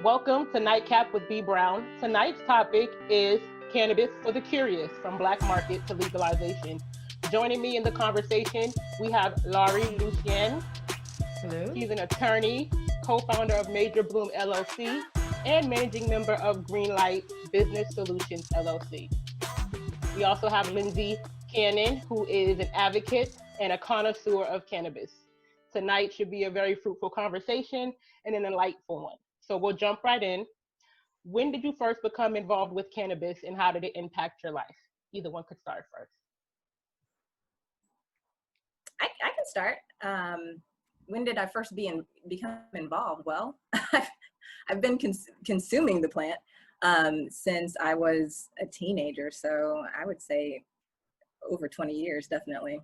Welcome to Nightcap with B. Brown. Tonight's topic is cannabis for the curious, from black market to legalization. Joining me in the conversation, we have Laury Lucien. Hello. He's an attorney, co-founder of Major Bloom LLC, and managing member of GreenLight Business Solutions LLC. We also have Lindsay, who is an advocate and a connoisseur of cannabis. Tonight should be a very fruitful conversation and an enlightful one. So we'll jump right in. When did you first become involved with cannabis and how did it impact your life? Either one could start first. I can start. When did I first become involved? Well, I've been consuming the plant since I was a teenager. So I would say over 20 years, definitely.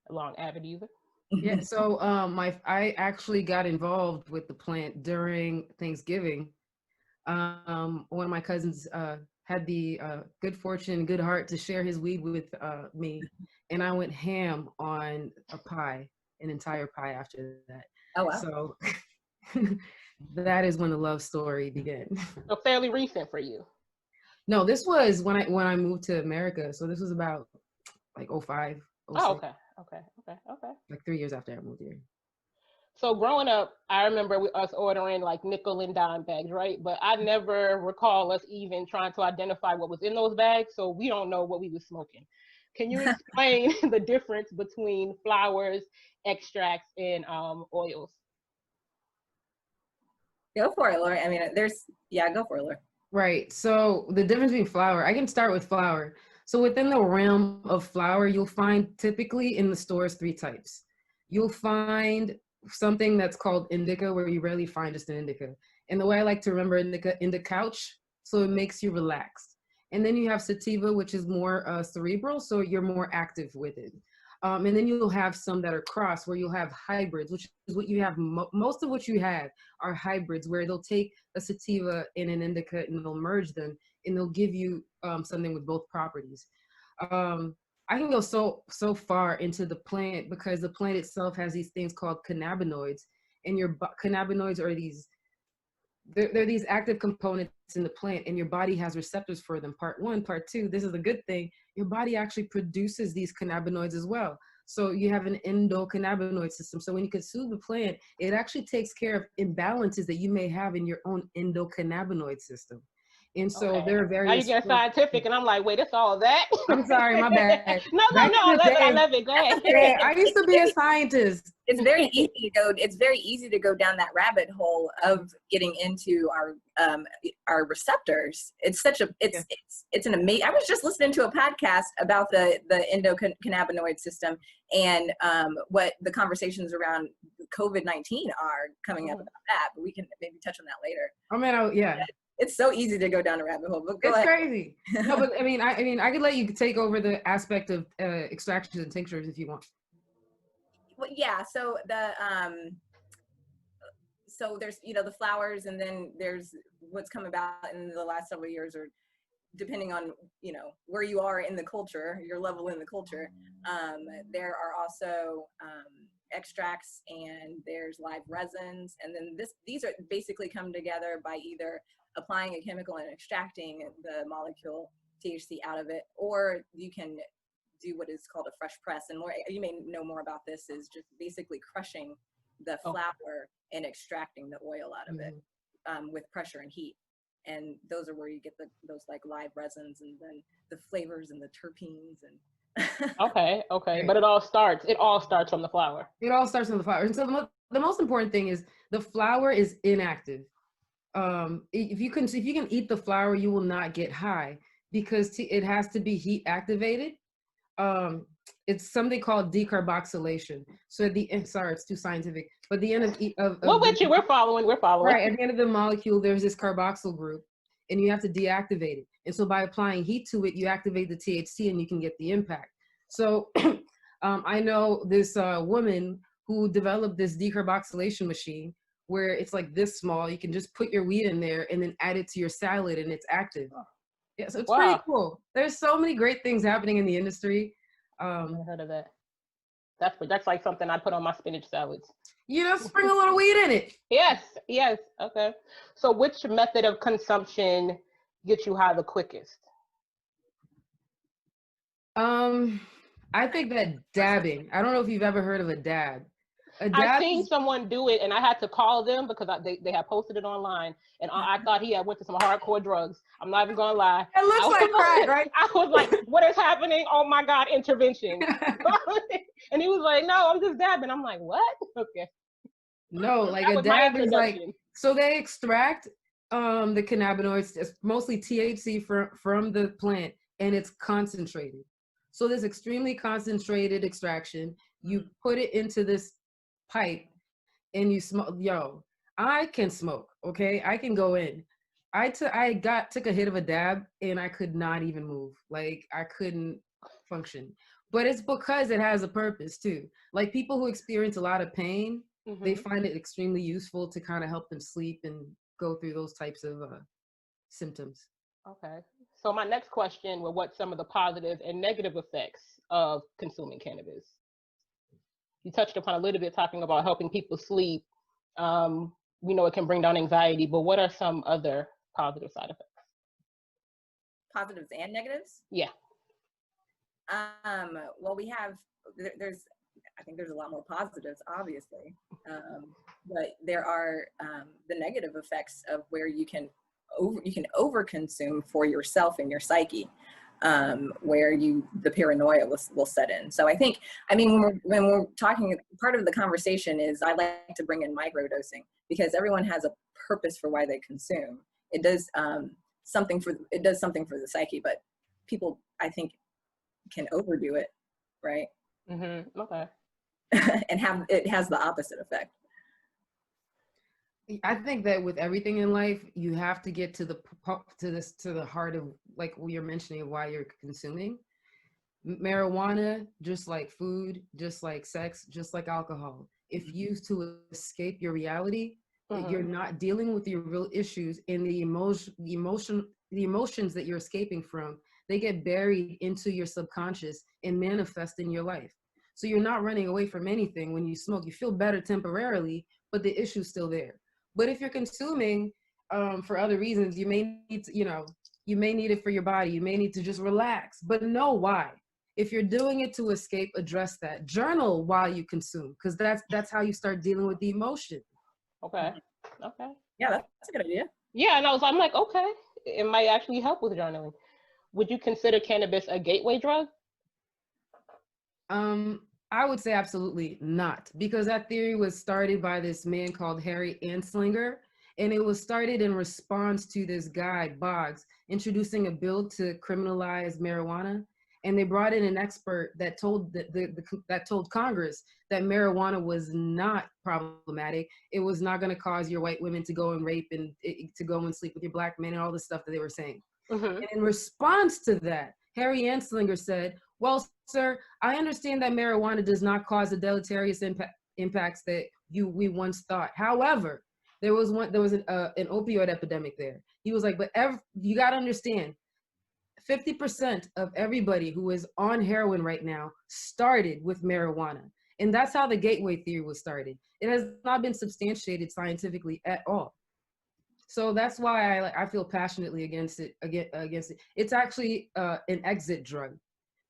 A long avid user? Yeah, so I actually got involved with the plant during Thanksgiving. One of my cousins had the good fortune, good heart to share his weed with me, and I went ham on a pie, an entire pie after that. Oh, wow. So that is when the love story began. So fairly recent for you. No, this was when I moved to America. So this was about like 05. Oh, okay. Like 3 years after I moved here. So growing up, I remember us ordering like nickel and dime bags, right? But I never recall us even trying to identify what was in those bags, so we don't know what we were smoking. Can you explain the difference between flowers, extracts, and oils? Go for it, Lauren. I mean, go for it, Lauren. Right. So the difference between flower, I can start with flower. So within the realm of flower, you'll find typically in the stores 3 types. You'll find something that's called indica, where you rarely find just an indica. And the way I like to remember indica, in the couch, so it makes you relaxed. And then you have sativa, which is more cerebral, so you're more active with it. And then you'll have some that are cross, where you'll have hybrids, which is what you have. Most of what you have are hybrids, where they'll take a sativa and an indica and they'll merge them, and they'll give you something with both properties. I can go so far into the plant because the plant itself has these things called cannabinoids, and cannabinoids are they're these active components in the plant, and your body has receptors for them. Part 1, part 2, this is a good thing. Your body actually produces these cannabinoids as well. So you have an endocannabinoid system. So when you consume the plant, it actually takes care of imbalances that you may have in your own endocannabinoid system. And so there are various. Now you get scientific, and I'm like, wait, it's all that? I'm sorry, my bad. No, I love it. Go ahead. Yeah, I used to be a scientist. It's very easy to go down that rabbit hole of getting into our receptors. It's an amazing. I was just listening to a podcast about the endocannabinoid system and what the conversations around COVID-19 are coming up about that. But we can maybe touch on that later. I mean, yeah. It's so easy to go down a rabbit hole. But go it's ahead. Crazy. No, but I mean, I could let you take over the aspect of extractions and tinctures if you want. Well, yeah. So so there's the flowers, and then there's what's come about in the last several years, or depending on where you are in the culture, your level in the culture. There are also extracts, and there's live resins, and then these are basically come together by either applying a chemical and extracting the molecule THC out of it, or you can do what is called a fresh press. And more, you may know more about this, is just basically crushing the flower and extracting the oil out of it with pressure and heat. And those are where you get those like live resins, and then the flavors and the terpenes and Okay. But it all starts from the flower. It all starts from the flower. And so the most important thing is the flower is inactive. If you can eat the flower, you will not get high because it has to be heat activated. It's something called decarboxylation. So at the end, sorry, it's too scientific, but at the end we're following. Right, at the end of the molecule, there's this carboxyl group, and you have to deactivate it. And so by applying heat to it, you activate the THC, and you can get the impact. So I know this woman who developed this decarboxylation machine, where it's like this small. You can just put your weed in there and then add it to your salad, and it's active. Yeah, so it's pretty cool. There's so many great things happening in the industry. I never heard of that. That's like something I put on my spinach salads. Sprinkle a little weed in it. Yes. Yes. Okay. So which method of consumption gets you high the quickest? I think that dabbing. I don't know if you've ever heard of a dab. A I've dab seen is someone do it, and I had to call them because they had posted it online, and I thought he had went to some hardcore drugs. I'm not even gonna lie. it looks like crack, right? I was like, "What is happening? Oh my God, intervention!" And he was like, "No, I'm just dabbing." I'm like, "What?" Okay, No, like that a was my dab is like, introduction. so they extract the cannabinoids, it's mostly THC from the plant, and it's concentrated. So this extremely concentrated extraction, you put it into this pipe and you smoke. Yo, I can smoke, okay? I can go in. Took a hit of a dab and I could not even move. Like I couldn't function. But it's because it has a purpose too. Like people who experience a lot of pain, they Mm-hmm. find it extremely useful to kind of help them sleep and go through those types of symptoms. Okay. So my next question was, what some of the positive and negative effects of consuming cannabis? You touched upon a little bit talking about helping people sleep. We know it can bring down anxiety, but what are some other positive side effects? Positives and negatives. Yeah. Well, we have there's I think there's a lot more positives, obviously, but there are the negative effects of where you can overconsume for yourself and your psyche, where the paranoia will set in. So I mean, when we're talking, part of the conversation is I like to bring in microdosing because everyone has a purpose for why they consume. It does something for the psyche, but people, I think, can overdo it, right? Mm-hmm. Okay. Mm-hmm. And it has the opposite effect. I think that with everything in life, you have to get to the heart of, like you're mentioning, of why you're consuming. Marijuana, just like food, just like sex, just like alcohol, if used to escape your reality, you're Mm-hmm. not dealing with your real issues, and the emotions that you're escaping from, they get buried into your subconscious and manifest in your life. So you're not running away from anything when you smoke. You feel better temporarily, but the issue's still there. But if you're consuming for other reasons, you may need to, you may need it for your body. You may need to just relax, but know why. If you're doing it to escape, address that. Journal while you consume, because that's how you start dealing with the emotion. Okay. Okay. Yeah, that's a good idea. Yeah, and I'm like, okay, it might actually help with journaling. Would you consider cannabis a gateway drug? I would say absolutely not, because that theory was started by this man called Harry Anslinger, and it was started in response to this guy, Boggs, introducing a bill to criminalize marijuana. And they brought in an expert that told that told Congress that marijuana was not problematic. It was not going to cause your white women to go and rape and to go and sleep with your black men and all the stuff that they were saying. Mm-hmm. And in response to that, Harry Anslinger said, well, sir, I understand that marijuana does not cause the deleterious impacts that we once thought. However, there was an opioid epidemic there. He was like, but you got to understand, 50% of everybody who is on heroin right now started with marijuana. And that's how the gateway theory was started. It has not been substantiated scientifically at all. So that's why I feel passionately against it. It's actually an exit drug.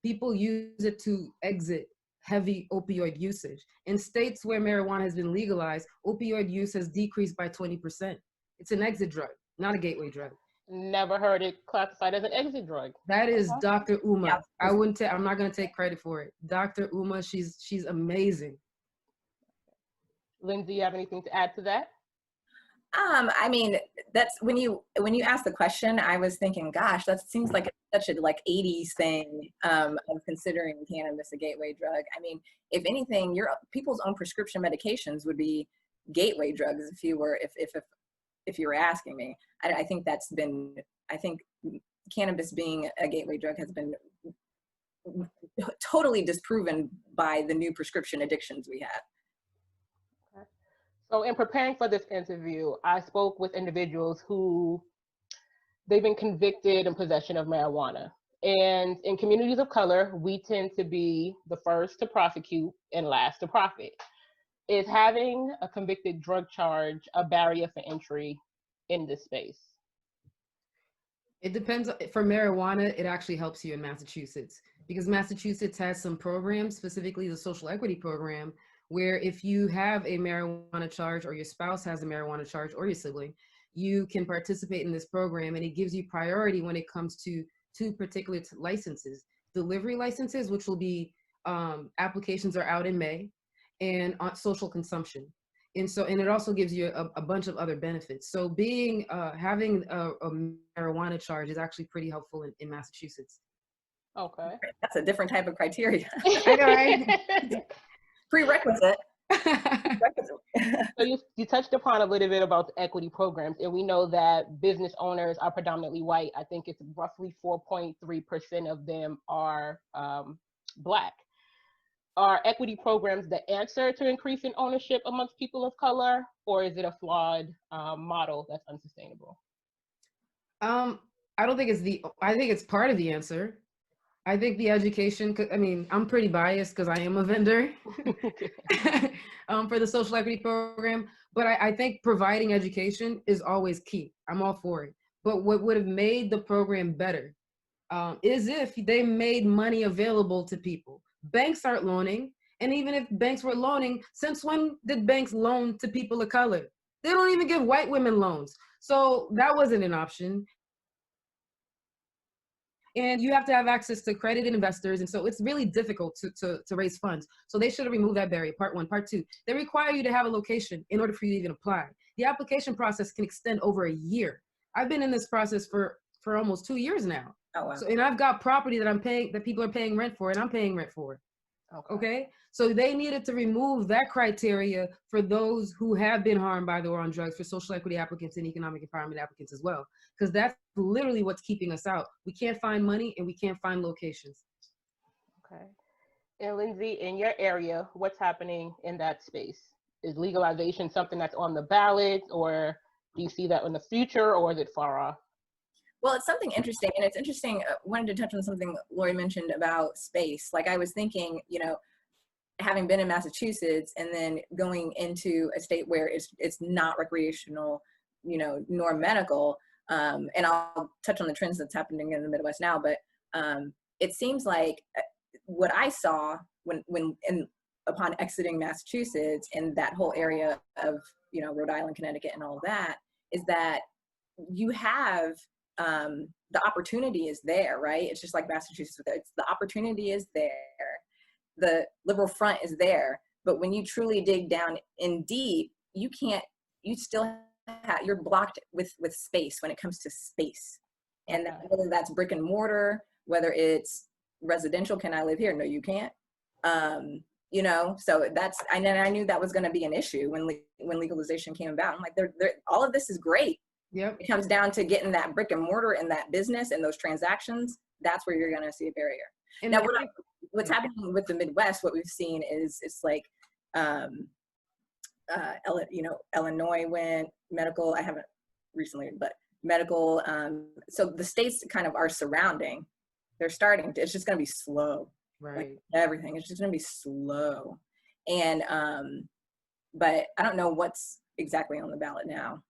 People use it to exit heavy opioid usage. In states where marijuana has been legalized, opioid use has decreased by 20%. It's an exit drug, not a gateway drug. Never heard it classified as an exit drug. That is Okay. Dr. Uma. Yeah. I'm not going to take credit for it. Dr. Uma, she's amazing. Lindsay, you have anything to add to that? I mean, that's when you asked the question, I was thinking, gosh, that seems like such a 80s thing of considering cannabis a gateway drug. I mean, if anything, people's own prescription medications would be gateway drugs if you were asking me. I think I think cannabis being a gateway drug has been totally disproven by the new prescription addictions we have. So in preparing for this interview, I spoke with individuals who they've been convicted in possession of marijuana. And in communities of color, we tend to be the first to prosecute and last to profit. Is having a convicted drug charge a barrier for entry in this space? It depends. For marijuana, it actually helps you in Massachusetts because Massachusetts has some programs, specifically the social equity program, where if you have a marijuana charge or your spouse has a marijuana charge or your sibling, you can participate in this program, and it gives you priority when it comes to two particular licenses: delivery licenses, which will be applications are out in May, and on social consumption. And it also gives you a bunch of other benefits. So having a marijuana charge is actually pretty helpful in Massachusetts. Okay. That's a different type of criteria. I know, right? Prerequisite. So you touched upon a little bit about the equity programs, and we know that business owners are predominantly white. I think it's roughly 4.3% of them are Black. Are equity programs the answer to increasing ownership amongst people of color, or is it a flawed model that's unsustainable? I don't think I think it's part of the answer. I think the education, I mean, I'm pretty biased because I am a vendor for the social equity program, but I think providing education is always key. I'm all for it. But what would have made the program better is if they made money available to people. Banks aren't loaning, and even if banks were loaning, since when did banks loan to people of color? They don't even give white women loans. So that wasn't an option. And you have to have access to accredited investors. And so it's really difficult to raise funds. So they should have removed that barrier, part one. Part two, they require you to have a location in order for you to even apply. The application process can extend over a year. I've been in this process for almost 2 years now. Oh, wow. So, and I've got property that people are paying rent for, and I'm paying rent for. Okay. So they needed to remove that criteria for those who have been harmed by the war on drugs, for social equity applicants and economic empowerment applicants as well, because that's literally what's keeping us out. We can't find money and we can't find locations. Okay. And Lindsay, in your area, what's happening in that space? Is legalization something that's on the ballot, or do you see that in the future, or is it far off? Well, it's something interesting, and it's interesting. Wanted to touch on something Laury mentioned about space. Like, I was thinking, having been in Massachusetts and then going into a state where it's not recreational, nor medical. And I'll touch on the trends that's happening in the Midwest now, but it seems like what I saw upon exiting Massachusetts and that whole area of, Rhode Island, Connecticut, and all of that, is that you have the opportunity is there, right? It's just like Massachusetts. The opportunity is there. The liberal front is there. But when you truly dig down in deep, you're blocked with space when it comes to space. And whether that's brick and mortar, whether it's residential, can I live here? No, you can't. So I knew that was going to be an issue when legalization came about. I'm like, all of this is great. Yep. It comes down to getting that brick and mortar and that business and those transactions. That's where you're going to see a barrier. And now, what's happening with the Midwest, what we've seen is it's like, Illinois went medical. I haven't recently, but medical. So the states kind of are surrounding. They're starting to. It's just going to be slow. Right. Like everything. It's just going to be slow. And but I don't know what's exactly on the ballot now.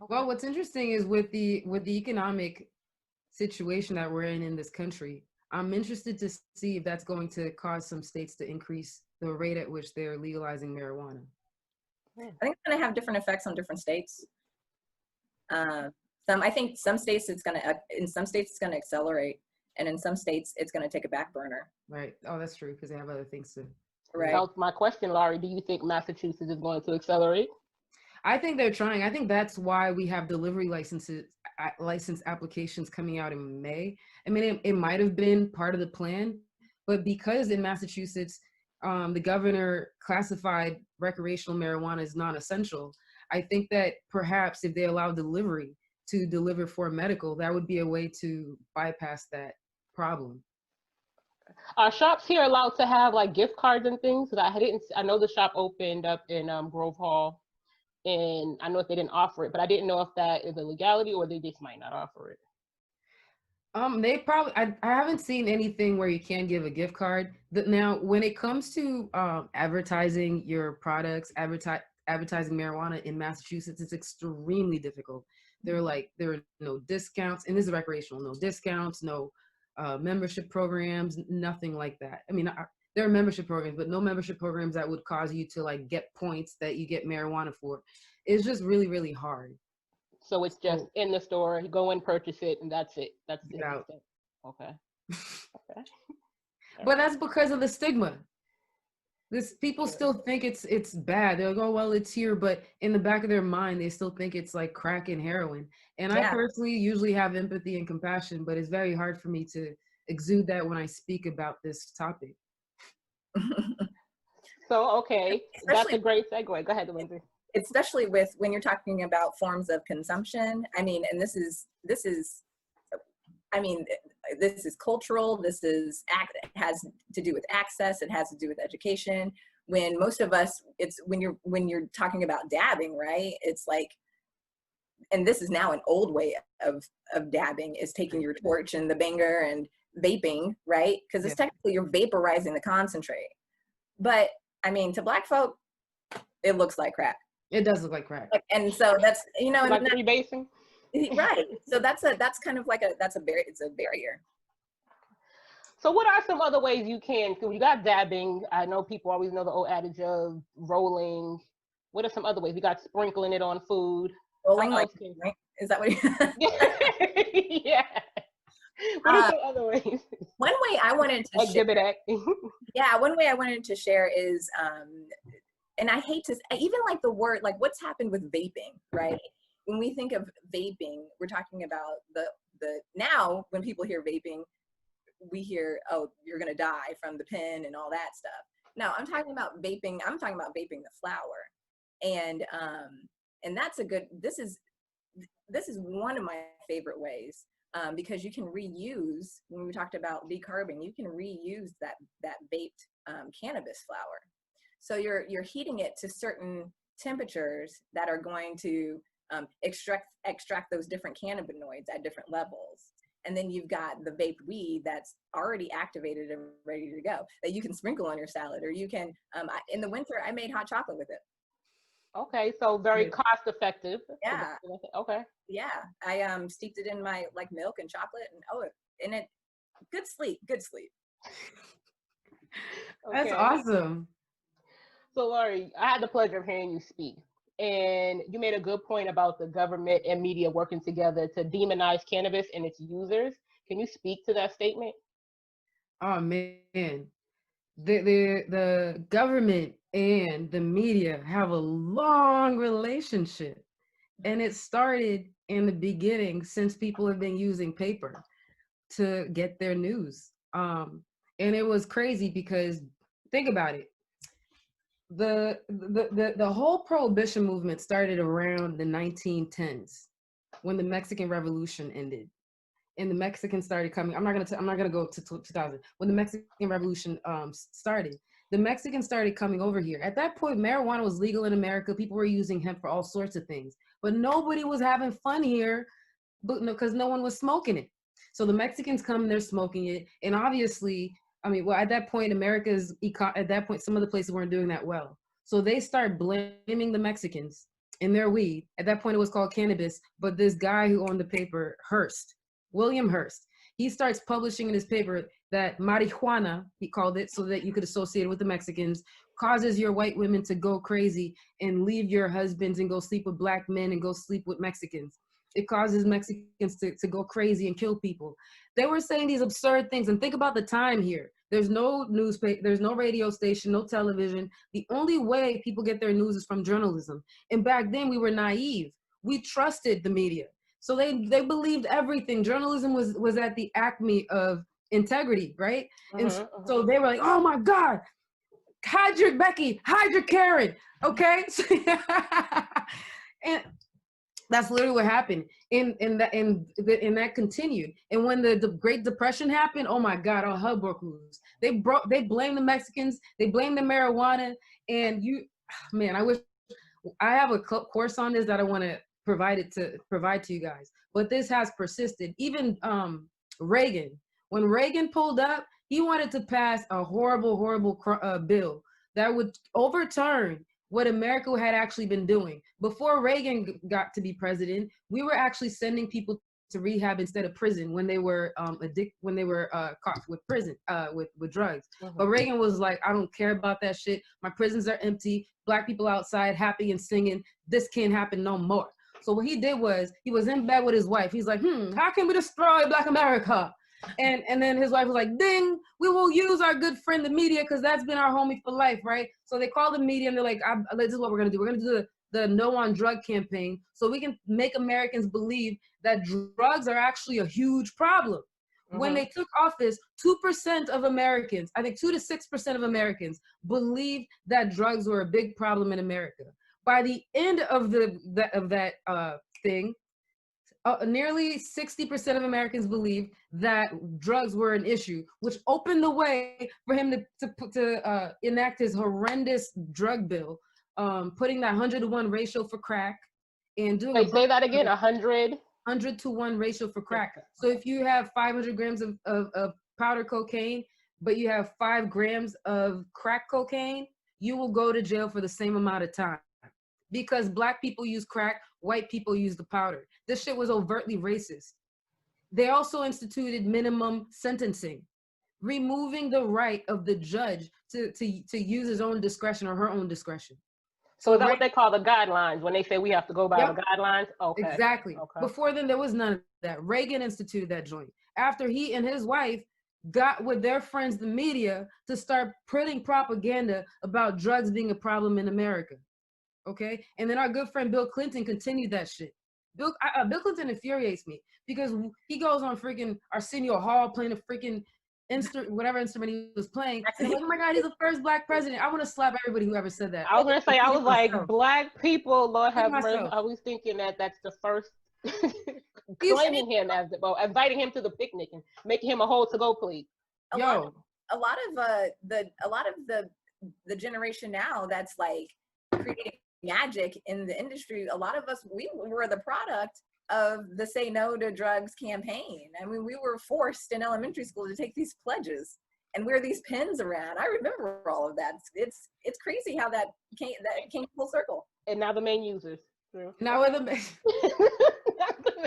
Well, what's interesting is with the economic situation that we're in this country, I'm interested to see if that's going to cause some states to increase the rate at which they're legalizing marijuana. I think it's going to have different effects on different states. I think some states in some states it's going to accelerate, and in some states it's going to take a back burner. Right. Oh, that's true, because they have other things to. Right. That was my question, Laury. Do you think Massachusetts is going to accelerate? I think they're trying. I think that's why we have delivery license applications coming out in May. I mean, it might have been part of the plan, but because in Massachusetts, the governor classified recreational marijuana as non-essential, I think that perhaps if they allow delivery to deliver for medical, that would be a way to bypass that problem. Are shops here allowed to have like gift cards and things? Because I know the shop opened up in Grove Hall, and I know if they didn't offer it, but I didn't know if that is a legality or they just might not offer it. They probably, I haven't seen anything where you can give a gift card. Now, when it comes to advertising your products, advertising marijuana in Massachusetts, it's extremely difficult. There are no discounts, and this is recreational, no discounts, no membership programs, nothing like that. I mean, there are membership programs, but no membership programs that would cause you to like get points that you get marijuana for. It's just really, really hard. So it's just So, in the store, you go and purchase it, and that's it. That's get the out. extent. Okay. Okay. All But right. that's because of the stigma. This people Sure. still think it's bad. They'll go, well, it's here, but in the back of their mind, they still think it's like crack and heroin. And I Yeah. personally usually have empathy and compassion, but it's very hard for me to exude that when I speak about this topic. So, okay, that's especially a great segue. Go ahead, Lindsay. especially with when you're talking about forms of consumption. I mean, and this is I mean, this is cultural. It has to do with access. It has to do with education. When most of us, it's when you're talking about dabbing, right? It's like, and this is now an old way of dabbing, is taking your torch and the banger and vaping, right? Because it's Yeah, technically you're vaporizing the concentrate. But I mean, to Black folk, it looks like crack. it does look like crack. And so that's, and Like freebasing. right. So that's kind of like it's a barrier. So, what are some other ways you can? So you got dabbing. I know people always know the old adage of rolling. What are some other ways? We got sprinkling it on food. How Rolling, like, else can? right? Is that what Yeah. What are uh, some other ways? one way I wanted to share, Exhibit Act. yeah, one way I wanted to share is, and I hate to, even like the word, like what's happened with vaping, right? When we think of vaping, we're talking about now when people hear vaping, we hear, oh, you're going to die from the pen and all that stuff. No, I'm talking about vaping the flower. And that's this is one of my favorite ways, because you can reuse, when we talked about decarbing, you can reuse that vaped cannabis flower. So you're heating it to certain temperatures that are going to extract those different cannabinoids at different levels. And then you've got the vaped weed that's already activated and ready to go, that you can sprinkle on your salad, or you can, in the winter, I made hot chocolate with it. Okay, so very Yeah. cost effective. Yeah. Okay. Yeah. I steeped it in my like milk and chocolate, and it, good sleep. That's Okay. awesome. So, Laurie, I had the pleasure of hearing you speak, and you made a good point about the government and media working together to demonize cannabis and its users. Can you speak to that statement? Oh man, the government and the media have a long relationship, and it started in the beginning, since people have been using paper to get their news. And it was crazy because, think about it, the whole prohibition movement started around the 1910s, when the Mexican Revolution ended and the Mexicans started coming. I'm not gonna go to 2000. When the Mexican Revolution started, the Mexicans started coming over here. At that point, marijuana was legal in America. People were using hemp for all sorts of things, but nobody was having fun here, because no one was smoking it. So the Mexicans come, they're smoking it, and obviously, I mean, well, at that point, at that point, some of the places weren't doing that well. So they start blaming the Mexicans in their weed. At that point, it was called cannabis, but this guy who owned the paper, William Hearst, he starts publishing in his paper that marijuana, he called it, so that you could associate it with the Mexicans, causes your white women to go crazy and leave your husbands and go sleep with black men and go sleep with Mexicans. It causes Mexicans to go crazy and kill people. They were saying these absurd things. And think about the time here. There's no newspaper, there's no radio station, no television. The only way people get their news is from journalism. And back then we were naive. We trusted the media. So they believed everything. Journalism was at the acme of integrity, right? And so they were like, oh my God, hide Becky, hide Karen, okay? And that's literally what happened. And that continued. And when the Great Depression happened, oh my God, all hell broke loose. They blamed the Mexicans, they blamed the marijuana, and man, I have a course on this that I want to provide to you guys. But this has persisted. Even Reagan. When Reagan pulled up, he wanted to pass a horrible bill that would overturn what America had actually been doing. Before Reagan got to be president, we were actually sending people to rehab instead of prison when they were caught with with drugs. But Reagan was like, I don't care about that shit. My prisons are empty. Black people outside happy and singing. This can't happen no more. So what he did was he was in bed with his wife. He's like, how can we destroy Black America? And then his wife was like, ding, we will use our good friend, the media, because that's been our homie for life, right? So they called the media and they're like, this is what we're going to do. We're going to do the No on Drug campaign so we can make Americans believe that drugs are actually a huge problem. When they took office, 2% of Americans, I think 2 to 6% of Americans believed that drugs were a big problem in America. By the end of that thing, nearly 60% of Americans believe that drugs were an issue, which opened the way for him to enact his horrendous drug bill, putting that 100-to-1 ratio for crack and doing. Wait, say that again. 100-to-1 ratio for crack. So if you have 500 grams of powder cocaine, but you have 5 grams of crack cocaine, you will go to jail for the same amount of time. Because Black people use crack, white people use the powder. This shit was overtly racist. They also instituted minimum sentencing, removing the right of the judge to use his own discretion or her own discretion. So is that what they call the guidelines when they say we have to go by the guidelines? Okay. Exactly. Okay. Before then, there was none of that. Reagan instituted that joint. After he and his wife got with their friends, the media, to start putting propaganda about drugs being a problem in America. Okay, and then our good friend Bill Clinton continued that shit. Bill Clinton infuriates me because he goes on freaking Arsenio Hall playing a freaking whatever instrument he was playing. And I'm like, oh my God, he's the first Black president. I want to slap everybody who ever said that. I was gonna say, I was like, Black people, Lord have mercy. I was thinking that's the first claiming him as inviting him to the picnic and making him a whole to-go plate. A lot of the generation now that's like creating magic in the industry, a lot of us, we were the product of the Say No to Drugs campaign. I mean, we were forced in elementary school to take these pledges and wear these pins around. I remember all of that. It's crazy how that came full circle. And now the main users. Now we're the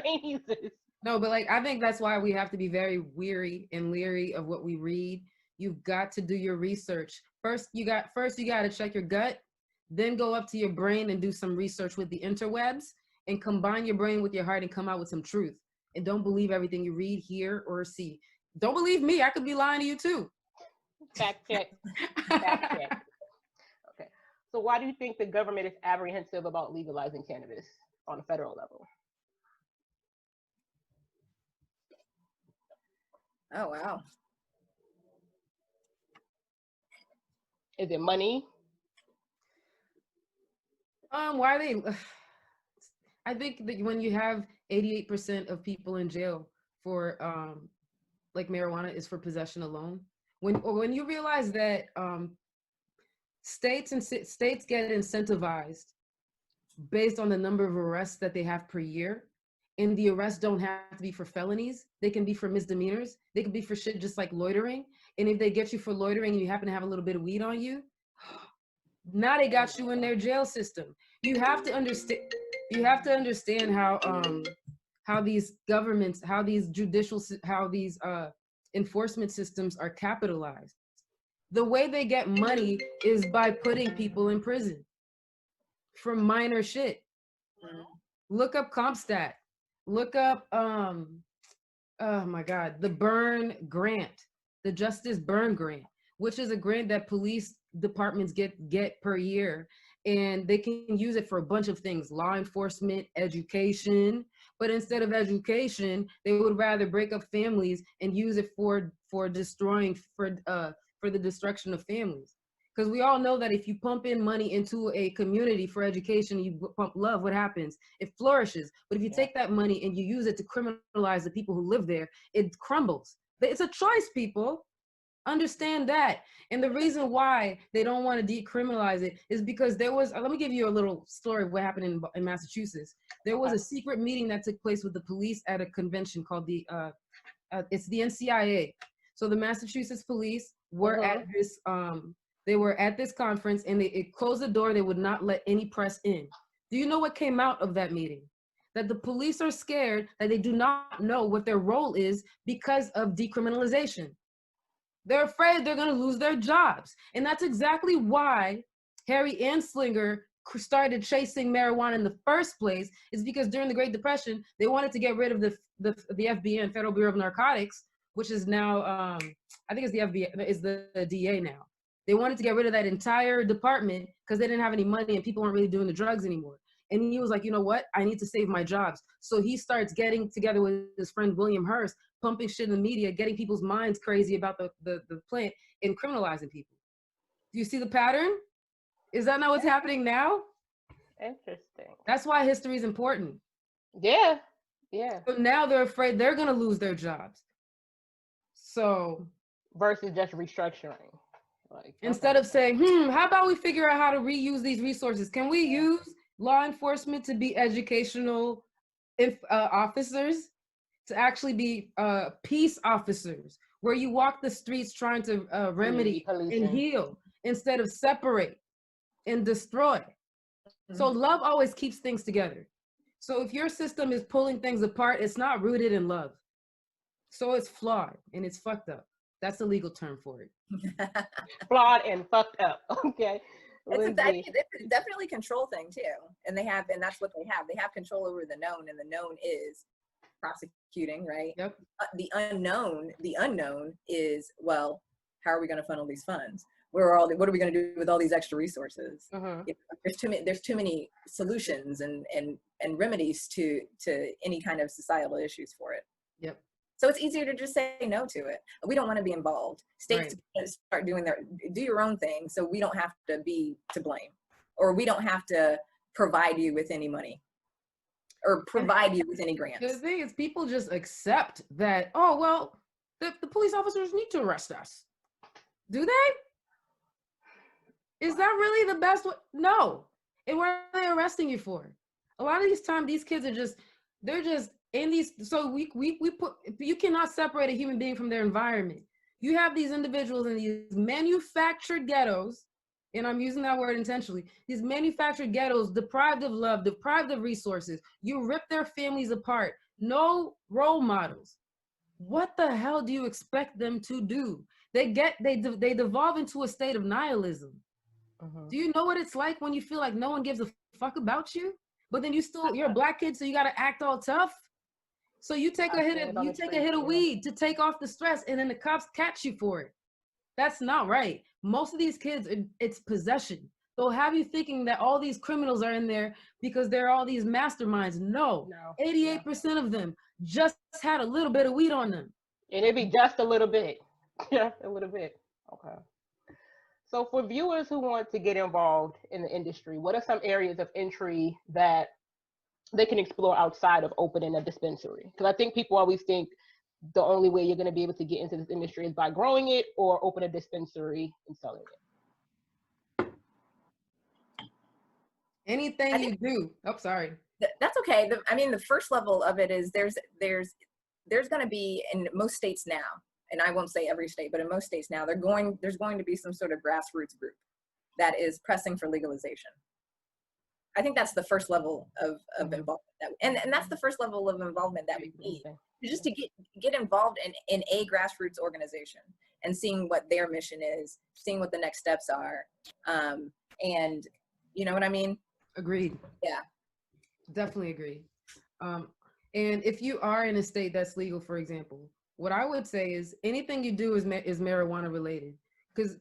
main users. No, but like, I think that's why we have to be very weary and leery of what we read. You've got to do your research. First, you got to check your gut. Then go up to your brain and do some research with the interwebs and combine your brain with your heart and come out with some truth. And don't believe everything you read, hear, or see. Don't believe me. I could be lying to you too. Fact check. Fact check. Okay. So why do you think the government is apprehensive about legalizing cannabis on a federal level? Oh, wow. Is it money? Why are they? I think that when you have 88% of people in jail for like marijuana is for possession alone, when you realize that states get incentivized based on the number of arrests that they have per year, and the arrests don't have to be for felonies, they can be for misdemeanors, they can be for shit just like loitering, and if they get you for loitering and you happen to have a little bit of weed on you, now they got you in their jail system. You have to understand how these governments, how these enforcement systems are capitalized. The way they get money is by putting people in prison for minor shit. Look up CompStat. Look up oh my God, the Byrne grant, the Justice Byrne grant, which is a grant that police departments get per year, and they can use it for a bunch of things: law enforcement, education. But instead of education, they would rather break up families and use it for the destruction of families. Because we all know that if you pump in money into a community for education, you pump love, what happens? It flourishes. But if you take that money and you use it to criminalize the people who live there, it crumbles. It's a choice, people. Understand that. And the reason why they don't want to decriminalize it is because there was, let me give you a little story of what happened in Massachusetts. There was a secret meeting that took place with the police at a convention called the It's the NCIA. So the Massachusetts police were at this, they were at this conference, and it closed the door. They would not let any press in. Do you know what came out of that meeting? That the police are scared that they do not know what their role is because of decriminalization. They're afraid they're going to lose their jobs. And that's exactly why Harry Anslinger started chasing marijuana in the first place, is because during the Great Depression, they wanted to get rid of the FBN, Federal Bureau of Narcotics, which is now, I think it's the FBI, is the DA now. They wanted to get rid of that entire department because they didn't have any money and people weren't really doing the drugs anymore. And he was like, you know what? I need to save my jobs. So he starts getting together with his friend William Hearst, pumping shit in the media, getting people's minds crazy about the plant and criminalizing people. Do you see the pattern? Is that not what's happening now? Interesting. That's why history is important. Yeah. Yeah. So now they're afraid they're going to lose their jobs. So versus just restructuring. Like, instead of saying, how about we figure out how to reuse these resources? Can we use law enforcement to be educational officers, to actually be peace officers, where you walk the streets trying to remedy and heal instead of separate and destroy. So love always keeps things together. So if your system is pulling things apart, it's not rooted in love. So it's flawed and it's fucked up. That's the legal term for it. Flawed and fucked up. Okay. It's definitely control thing too. And that's what they have. They have control over the known, and the known is prosecuting, right? Yep. The unknown is, well, how are we going to funnel these funds? What are we going to do with all these extra resources? There's too many solutions and remedies to any kind of societal issues for it. Yep. So it's easier to just say no to it. We don't want to be involved. States start do your own thing, so we don't have to be to blame, or we don't have to provide you with any money or provide you with any grants. The thing is, people just accept that, oh, well, the police officers need to arrest us. Do they? Is that really the best way? No. And what are they arresting you for? A lot of these times, these kids are they're just in these, so we put, you cannot separate a human being from their environment. You have these individuals in these manufactured ghettos, and I'm using that word intentionally, these manufactured ghettos, deprived of love, deprived of resources. You rip their families apart, no role models. What the hell do you expect them to do? They devolve into a state of nihilism. Do you know what it's like when you feel like no one gives a fuck about you, but then you're a black kid, so you got to act all tough? So you take a hit of weed to take off the stress, and then the cops catch you for it. That's not right. Most of these kids, it's possession. They'll have you thinking that all these criminals are in there because they're all these masterminds. No. 88% of them just had a little bit of weed on them. And it'd be just a little bit. Yeah, a little bit. Okay. So for viewers who want to get involved in the industry, what are some areas of entry that they can explore outside of opening a dispensary? Because I think people always think the only way you're going to be able to get into this industry is by growing it or open a dispensary and selling it. Anything you do. Oh, sorry. That's okay. The first level of it is there's going to be, in most states now, and I won't say every state, but in most states now, there's going to be some sort of grassroots group that is pressing for legalization. I think that's the first level of involvement, and that's the first level of involvement that we need, just to get involved in a grassroots organization and seeing what their mission is, seeing what the next steps are, and you know what I mean? Agreed. Yeah, definitely agree. And if you are in a state that's legal, for example, what I would say is anything you do is marijuana related, because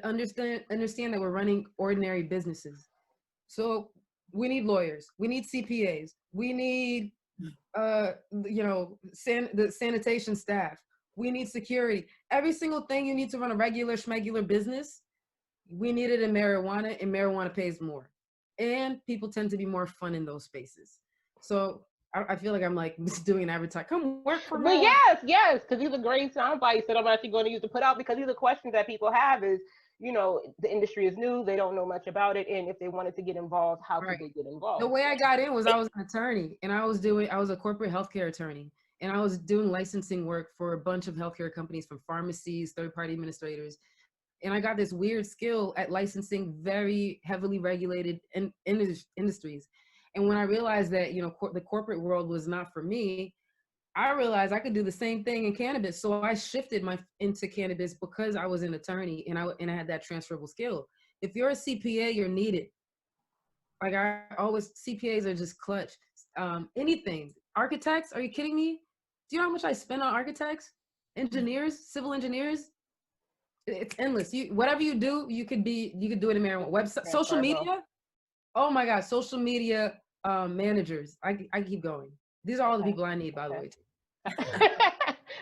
understand that we're running ordinary businesses. So we need lawyers, we need CPAs, we need the sanitation staff, we need security. Every single thing you need to run a regular schmegular business, we need it in marijuana, and marijuana pays more. And people tend to be more fun in those spaces. So I feel like I'm like doing an advertisement. Come work for me. Well, yes, because these are great sound bites that I'm actually going to use to put out, because these are questions that people have is, the industry is new, they don't know much about it, and if they wanted to get involved, how could they get involved? The way I got in was I was an attorney, and I was a corporate healthcare attorney. and I was doing licensing work for a bunch of healthcare companies, from pharmacies, third-party administrators. And I got this weird skill at licensing very heavily regulated industries. And when I realized that, you know, the corporate world was not for me, I realized I could do the same thing in cannabis. So I shifted into cannabis because I was an attorney and I had that transferable skill. If you're a CPA, you're needed. Like, I always, CPAs are just clutch. Anything. Architects, are you kidding me? Do you know how much I spend on architects? Engineers, civil engineers? It's endless. Whatever you do, you could do it in marijuana. Website, social media. Oh my God, social media managers. I keep going. These are all the people I need, by the way.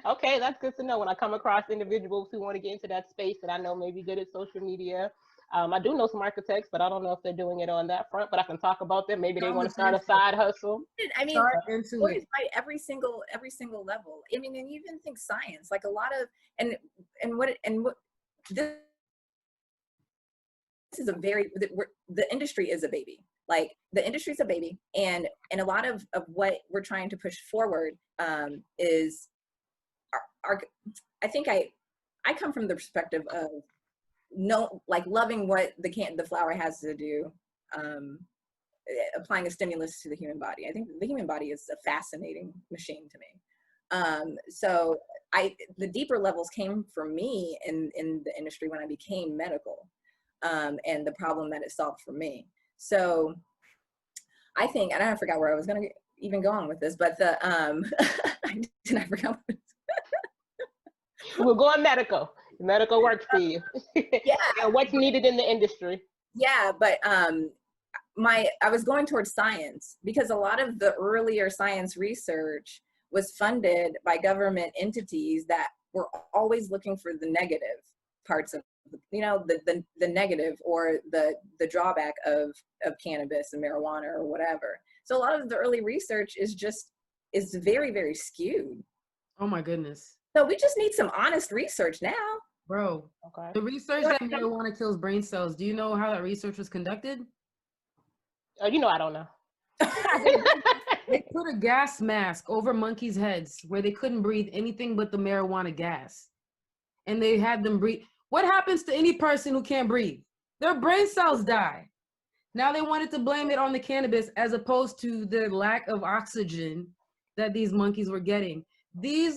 Okay, that's good to know. When I come across individuals who want to get into that space that I know may be good at social media, I do know some architects, but I don't know if they're doing it on that front. But I can talk about them. Maybe they want to start a side hustle. I mean, always by every single level. I mean, and you even think science, like a lot of and what this is a very the industry is a baby. Like, the industry's a baby, and a lot of what we're trying to push forward is our I think I come from the perspective of loving what the flower has to do, applying a stimulus to the human body. I think the human body is a fascinating machine to me. So the deeper levels came for me in the industry when I became medical, and the problem that it solved for me. So I think, and I forgot where I was going to even go on with this, but I forgot. We'll go on medical. Medical works for you. Yeah. And what's needed in the industry. Yeah, but I was going towards science, because a lot of the earlier science research was funded by government entities that were always looking for the negative parts of, you know, the negative or the drawback of cannabis and marijuana or whatever. So a lot of the early research is very, very skewed. Oh my goodness. So we just need some honest research now. Bro, okay. The research that marijuana kills brain cells, do you know how that research was conducted? You know, I don't know. They put a gas mask over monkeys' heads where they couldn't breathe anything but the marijuana gas. And they had them breathe. What happens to any person who can't breathe? Their brain cells die. Now they wanted to blame it on the cannabis as opposed to the lack of oxygen that these monkeys were getting. The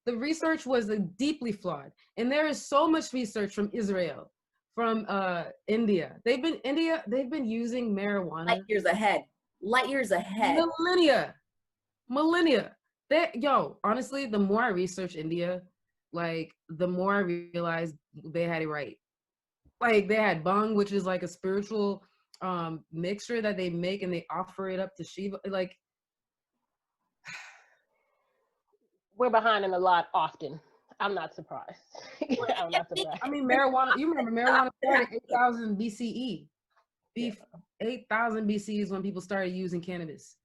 research was deeply flawed. And there is so much research from Israel, from India. They've been using marijuana. Light years ahead. Millennia. Honestly, the more I research India, like, the more I realized they had it right. Like, they had bhang, which is like a spiritual mixture that they make, and they offer it up to Shiva. Like, we're behind in a lot often. I'm not surprised. I'm not surprised. I mean, marijuana, you remember marijuana started 8,000 BCE. 8,000 BCE is when people started using cannabis.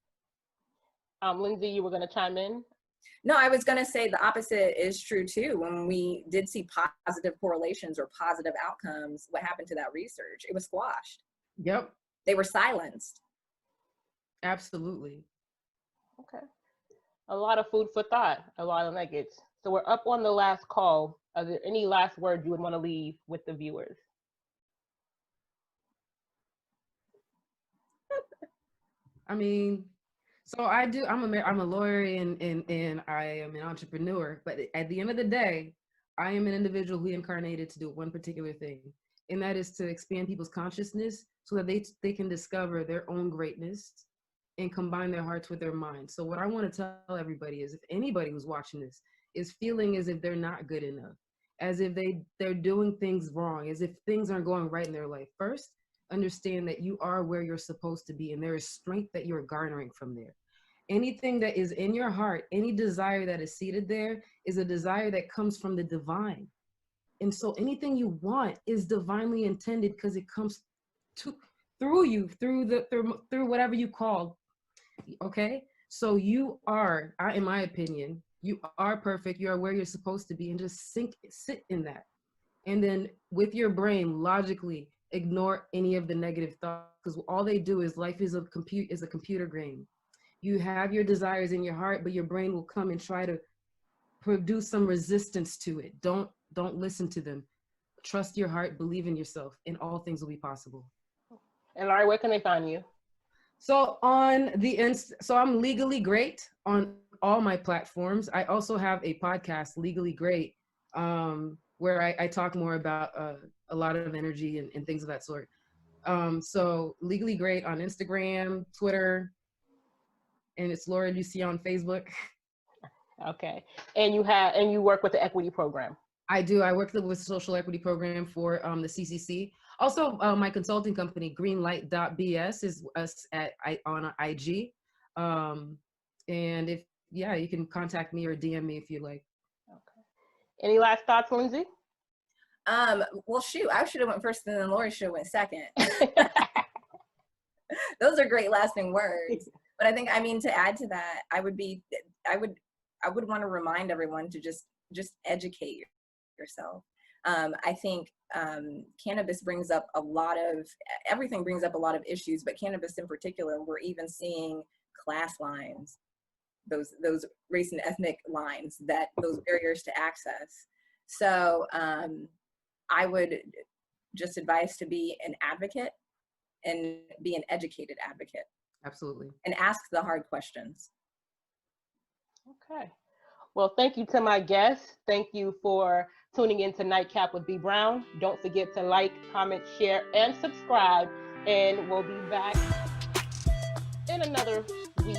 Lindsay, you were going to chime in? No, I was going to say the opposite is true too. When we did see positive correlations or positive outcomes, what happened to that research? It was squashed. Yep. They were silenced. Absolutely. Okay. A lot of food for thought, a lot of nuggets. So we're up on the last call. Are there any last words you would want to leave with the viewers? I mean, so I'm a lawyer and I am an entrepreneur, but at the end of the day, I am an individual who incarnated to do one particular thing, and that is to expand people's consciousness so that they can discover their own greatness and combine their hearts with their minds. So what I want to tell everybody is, if anybody who's watching this is feeling as if they're not good enough, as if they're doing things wrong, as if things aren't going right in their life, first, understand that you are where you're supposed to be, and there is strength that you're garnering from there. Anything that is in your heart, any desire that is seated there, is a desire that comes from the divine. And so anything you want is divinely intended, because it comes through you, through whatever you call. Okay, so you are, in my opinion, you are perfect. You are where you're supposed to be, and just sit in that. And then with your brain, logically ignore any of the negative thoughts, because all they do is, life is a computer game. You have your desires in your heart, but your brain will come and try to produce some resistance to it. Don't listen to them. Trust your heart, believe in yourself, and all things will be possible. And Laury, where can they find you? So so I'm Legally Great on all my platforms. I also have a podcast, Legally Great, where I talk more about a lot of energy and things of that sort. So Legally Great on Instagram, Twitter, and it's Laury Lucien on Facebook. Okay. And you work with the equity program. I do. I work with the social equity program for the CCC. Also, my consulting company, GreenLight.bs, is us on IG. And you can contact me or DM me if you like. Okay. Any last thoughts, Lindsay? Well, shoot, I should have went first and then Laury should have went second. Those are great lasting words. But I think, to add to that, I would want to remind everyone to just educate yourself. I think cannabis brings up everything brings up a lot of issues, but cannabis in particular, we're even seeing class lines, those race and ethnic lines, those barriers to access. So I would just advise to be an advocate and be an educated advocate. Absolutely. And ask the hard questions. Okay. Well, thank you to my guests. Thank you for tuning in to Nightcap with B Brown. Don't forget to like, comment, share, and subscribe. And we'll be back in another week